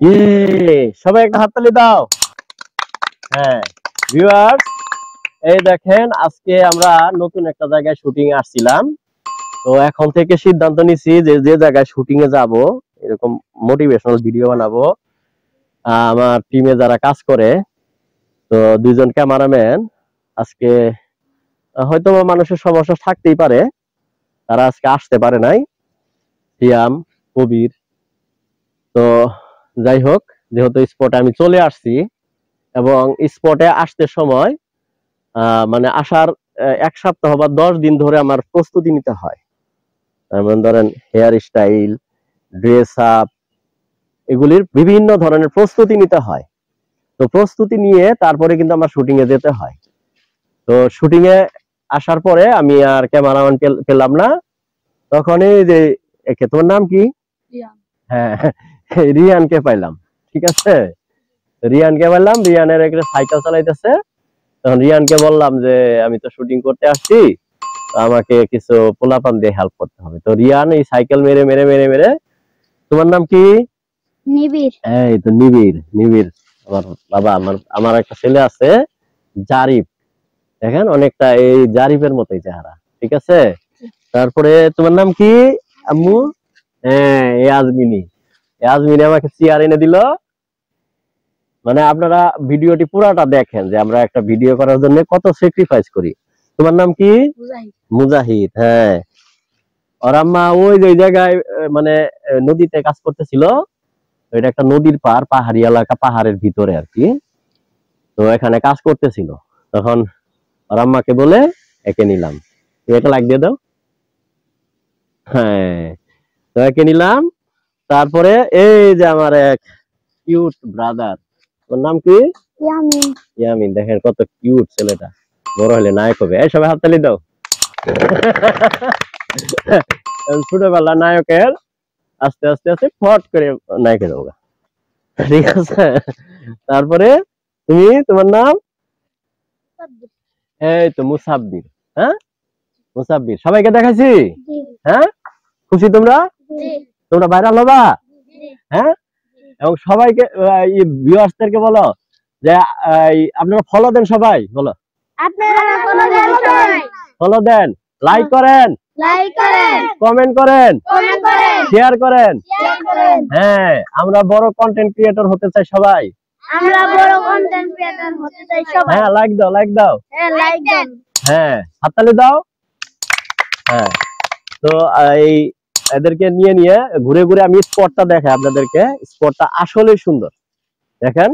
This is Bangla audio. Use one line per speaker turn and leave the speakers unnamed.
সবাই একটা হাততালি দাও। হ্যাঁ ভিউয়ার্স, এই দেখেন আজকে আমরা নতুন একটা জায়গায় শুটিং এ আসছিলাম। তো এখন থেকে সিদ্ধান্ত নিছি যে যে জায়গায় শুটিং এ যাব এরকম মোটিভেশনাল ভিডিও বানাবো। আমার টিমে যারা কাজ করে, তো দুইজন ক্যামেরাম্যান আজকে হয়তো মানুষের সমস্যা থাকতেই পারে, তারা আজকে আসতে পারে নাই, সিয়াম, কবির। তো যাই হোক, যেহেতু স্পটে আমি চলে আসছি এবং স্পটে আসতে সময় মানে আসার 1 সপ্তাহ বা 10 দিন ধরে আমার প্রস্তুতি নিতে হয়। যেমন ধরেন হেয়ার স্টাইল, ড্রেস আপ, এগুলির বিভিন্ন ধরনের প্রস্তুতি নিতে হয়। তো প্রস্তুতি নিয়ে তারপরে কিন্তু আমার শুটিং এ যেতে হয়। তো শুটিং এ আসার পরে আমি আর ক্যামেরাম্যান পেলাম না, তখনই যে তোমার নাম কি? হ্যাঁ, রিয়ানকে পাইলাম। ঠিক আছে, রিয়ানকে পাইলাম। রিয়ানের একটা সাইকেল চালাইতেছে। তখন রিয়ানকে বললাম যে আমি তো শুটিং করতে আসছি, আমাকে কিছু পোলাপান দিয়ে হেল্প করতে হবে। তো রিয়ান এই সাইকেল মেরে মেরে মেরে মেরে, তোমার নাম কি?
নিবিড়।
এই তো নিবিড়। নিবিড় আমার বাবা, আমার একটা ছেলে আছে জারিফ, দেখেন অনেকটা এই জারিফের মতোই চেহারা। ঠিক আছে, তারপরে তোমার নাম কি আম্মু? হ্যাঁ, ইয়াজমিনী। ইয়াজমিনী আমাকে চেয়ার এনে দিল। মানে আপনারা ভিডিওটি পুরাটা দেখেন যে আমরা একটা ভিডিও করার জন্য কত স্যাক্রিফাইস করি। তোমার নাম কি? মুজাহিদ। হ্যাঁ, ওর আম্মা ওই যে জায়গায় মানে নদীতে কাজ করতেছিল। এটা একটা নদীর পার, পাহাড়ি এলাকা, পাহাড়ের ভিতরে আর কি। তো এখানে কাজ করতেছিল, তখন ওর আম্মাকে বলে একে নিলাম। এটা লাইক দিয়ে দাও। হ্যাঁ, তো একে নিলাম। তারপরে এই যে আমার এক কিউট ব্রাদার, ওর নাম কি?
ইয়ামিন।
ইয়ামিন। দেখেন কত কিউট ছেলেটা, বড় হলে নায়ক হবে। এই সবাই হাততালি দাও। ছোটবেলা নায়কের আস্তে আস্তে আস্তে ফট করে নায়কে যাবো। ঠিক আছে, তারপরে তুমি, তোমার নাম? এই তো মুসাব্বির। হ্যাঁ, মুসাব্বির। সবাইকে দেখাইছি। হ্যাঁ, খুশি তোমরা? তোমরা ভাইরাল হবা। হ্যাঁ, এবং সবাইকে ভিউয়ার্সদেরকে বলো যে আপনারা ফলো দেন। সবাই বলো ফলো দেন, লাইক করেন, কমেন্ট করেন, শেয়ার করেন। হ্যাঁ, আমরা বড় কন্টেন্ট ক্রিয়েটর হতে চাই সবাই। হ্যাঁ, লাইক দাও, লাইক দাও। হ্যাঁ, হাততালি দাও। হ্যাঁ, তো এই এদেরকে নিয়ে নিয়ে ঘুরে ঘুরে আমি স্পটটা দেখাই আপনাদেরকে। স্পটটা আসলেই সুন্দর, দেখেন।